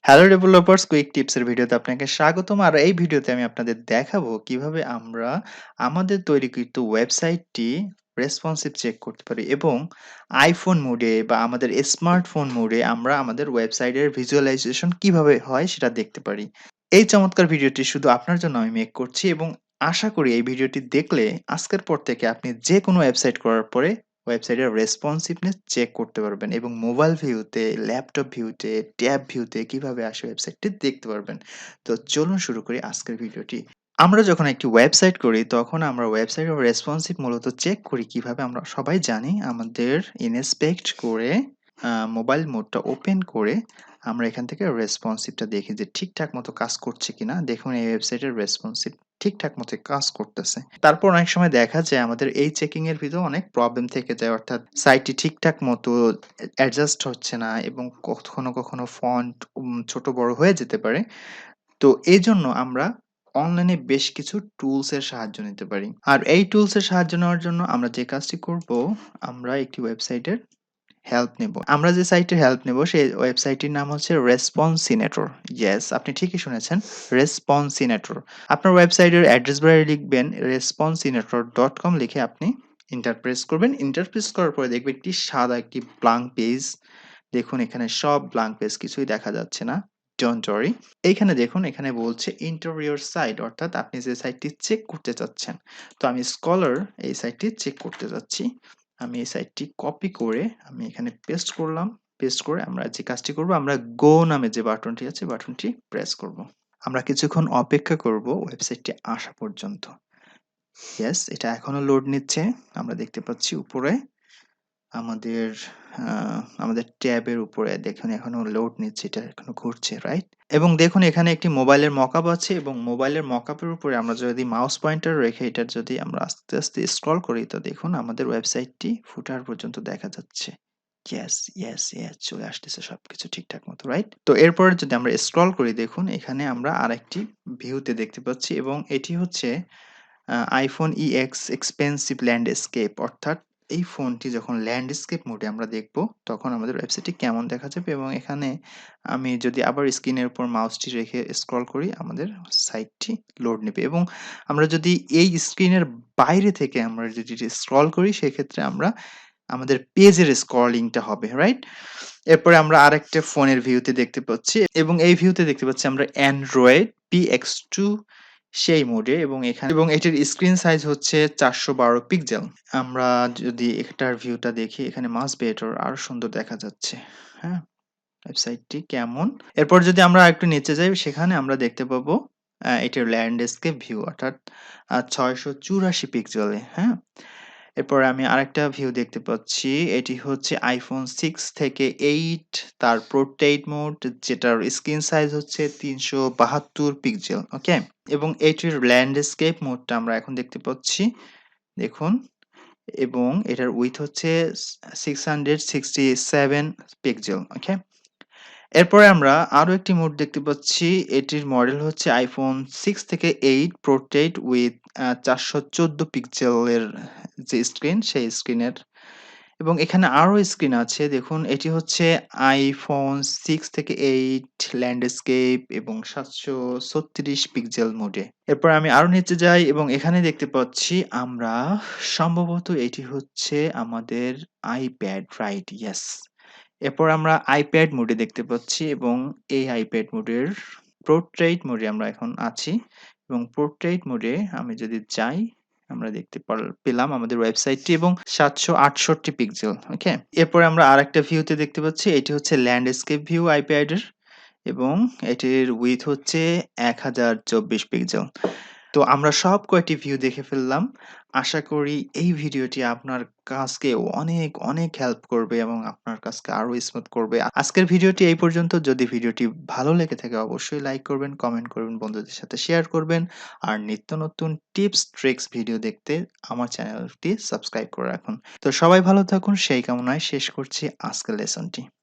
Hello developers quick tips এর ভিডিওতে আপনাকে স্বাগতম। আর এই ভিডিওতে আমি আপনাদের দেখাবো কিভাবে আমরা আমাদের তৈরিকৃত ওয়েবসাইটটি রেসপন্সিভ চেক করতে পারি এবং আইফোন মোডে বা আমাদের স্মার্টফোন মোডে আমরা আমাদের ওয়েবসাইটের ভিজুয়ালাইজেশন কিভাবে হয় সেটা দেখতে পারি। এই চমৎকার ভিডিওটি শুধু আপনার জন্য আমি মেক করছি এবং আশা করি এই ভিডিওটি দেখলে আজকের পর থেকে আপনি যেকোনো ওয়েবসাইট করার পরে ওয়েবসাইটের রেসপন্সিভনেস চেক করতে পারবেন এবং মোবাইল ভিউতে, ল্যাপটপ ভিউতে, ট্যাব ভিউতে কিভাবে আসে ওয়েবসাইটটি দেখতে পারবেন। তো চলুন শুরু করি আজকের ভিডিওটি। আমরা যখন একটি ওয়েবসাইট করি তখন আমরা ওয়েবসাইটের রেসপন্সিভ মূলত চেক করি কিভাবে আমরা সবাই জানি আমাদের ইনস্পেক্ট করে মোবাইল মোডটা ওপেন করে আমরা এখান থেকে রেসপন্সিভটা দেখি যে ঠিকঠাক মতো কাজ করছে কিনা। দেখুন এই ওয়েবসাইটের রেসপন্সিভ ঠিকঠাক মতো কাজ করতেছে। তারপর অনেক সময় দেখা যায় আমাদের এই চেকিং এর ভিতর অনেক প্রবলেম থেকে যায়, অর্থাৎ সাইটটি ঠিকঠাক মতো অ্যাডজাস্ট হচ্ছে না এবং কখনো ফন্ট ছোট বড় হয়ে যেতে পারে। তো এজন্য আমরা অনলাইনে বেশ কিছু টুলস এর সাহায্য নিতে পারি। আর এই টুলস এর সাহায্য নেওয়ার জন্য আমরা যে কাজটি করব, আমরা একটি ওয়েবসাইটের হেল্প নেব। আমরা যে সাইটের হেল্প নেব সেই ওয়েবসাইটটির নাম হচ্ছে রেসপন্সিনেটর। ইয়েস, আপনি ঠিকই শুনেছেন, রেসপন্সিনেটর। আপনার ওয়েবসাইটের অ্যাড্রেস বারে লিখবেন responsinator.com, লিখে আপনি এন্টার প্রেস করবেন। এন্টার প্রেস করার পরে দেখবেন একটি সাদা একটি ব্ল্যাঙ্ক পেজ। দেখুন এখানে সব ব্ল্যাঙ্ক পেজ, কিছুই দেখা যাচ্ছে না। Don't worry. এইখানে দেখুন, এখানে বলছে এন্টার ইওর সাইট, অর্থাৎ আপনি যে সাইটটি চেক করতে চাচ্ছেন। তো আমি স্কলার এই সাইটটি চেক করতে যাচ্ছি। আমি এই সাইটটি কপি করে আমি এখানে পেস্ট করলাম। পেস্ট করে আমরা যে কাজটি করব, আমরা গো নামে যে বাটনটি আছে বাটনটি প্রেস করব। আমরা কিছুক্ষণ অপেক্ষা করব ওয়েবসাইটটি আসা পর্যন্ত। ইয়েস, এটা এখনো লোড নিচ্ছে। আমরা দেখতে পাচ্ছি উপরে আমাদের আমাদের ট্যাবের উপরে দেখুন এখনো লোড নিচ্ছে, এটা এখনো ঘুরছে, রাইট? এবং দেখুন এখানে একটি মোবাইলের মকআপ আছে এবং মোবাইলের মকআপের উপরে আমরা যদি মাউস পয়েন্টার রেখে এটার যদি আমরা আস্তে স্ক্রল করি তো দেখুন আমাদের ওয়েবসাইটটি ফুটার পর্যন্ত দেখা যাচ্ছে। ইয়েস, ইয়েস, ইয়েস, চলে আসতেছে সবকিছু ঠিকঠাক মতো, রাইট? তো এরপরে যদি আমরা স্ক্রল করি দেখুন এখানে আমরা আরেকটি ভিউতে দেখতে পাচ্ছি এবং এটি হচ্ছে iPhone EX এক্সপেন্সিভ ল্যান্ডস্কেপ, অর্থাৎ এই ফোনটি যখন ল্যান্ডস্কেপ মোডে আমরা দেখব তখন আমাদের ওয়েবসাইটটি কেমন দেখা যাবে এবং এখানে আমি যদি আবার স্ক্রিনের উপর মাউসটি রেখে স্ক্রল করি আমাদের সাইটটি লোড নেবে এবং আমরা যদি এই স্ক্রিনের বাইরে থেকে আমরা যদি স্ক্রল করি সেক্ষেত্রে আমরা আমাদের পেজের স্ক্রলিংটা হবে, রাইট? এরপরে আমরা আরেকটা ফোনের ভিউতে দেখতে পাচ্ছি এবং এই ভিউতে দেখতে পাচ্ছি আমরা Android PX2 সেই মোডে এবং এটির স্ক্রিন সাইজ হচ্ছে 412 পিক্সেল। আমরা যদি এটার ভিউটা দেখি এখানে মাচ বেটার, আরো সুন্দর দেখা যাচ্ছে। হ্যাঁ? ওয়েবসাইটটি কেমন? এরপর যদি আমরা আরেকটু নিচে যাই সেখানে আমরা দেখতে পাবো এটির ল্যান্ডস্কেপ ভিউ, অর্থাৎ 684 পিক্সেলে, হ্যাঁ? এরপরে আমি আরেকটা ভিউ দেখতে পাচ্ছি। এটি হচ্ছে iPhone 6 থেকে 8 তার পোর্ট্রেইট মোড, যেটার স্ক্রিন সাইজ হচ্ছে 372 পিক্সেল। ওকে? এবং এটির ল্যান্ডস্কেপ মোডটা আমরা এখন দেখতে পাচ্ছি। দেখুন, এবং এটার উইডথ হচ্ছে 667 পিক্সেল। ওকে? এরপরে আমরা আরো একটি মোড দেখতে পাচ্ছি। এটির মডেল হচ্ছে iPhone 6 থেকে 8 পোর্ট্রেইট উইথ 414 পিক্সেলের যে স্ক্রিন, সেই স্ক্রিনের, এবং এখানে আরো স্ক্রিন আছে। দেখুন এটি হচ্ছে iPhone 6 থেকে 8 ল্যান্ডস্কেপ এবং 736 পিক্সেল মোডে। এরপর আমি আরো নিচে যাই এবং এখানে দেখতে পাচ্ছি আমরা সম্ভবত এটি হচ্ছে আমাদের iPad, রাইট? ইয়েস। এরপর আমরা iPad মোডে দেখতে পাচ্ছি এবং এই iPad মোডের পোর্ট্রেইট মোডে আমরা এখন আছি এবং পোর্ট্রেইট মোডে আমি যদি যাই আমরা দেখতে পেলাম আমাদের ওয়েবসাইটটি এবং 768 পিক্সেল। ওকে? এরপরে আমরা আরেকটা ভিউতে দেখতে পাচ্ছি এটি হচ্ছে ল্যান্ডস্কেপ ভিউ iPad এর এবং এটির উইডথ হচ্ছে 1024 পিক্সেল। তো আমরা সব কয়টি ভিউ দেখে ফেললাম। আশা করি এই ভিডিওটি আপনার কাজকে অনেক হেল্প করবে এবং আপনার কাজকে আরো স্মুথ করবে। আজকের ভিডিওটি এই পর্যন্ত। যদি ভিডিওটি ভালো লেগে থাকে অবশ্যই লাইক করবেন, কমেন্ট করবেন, বন্ধুদের সাথে শেয়ার করবেন। আর নিত্য নতুন টিপস ট্রিক্স ভিডিও দেখতে আমার চ্যানেলটি সাবস্ক্রাইব করে রাখুন। তো সবাই ভালো থাকুন সেই কামনায় শেষ করছি আজকের লেসনটি।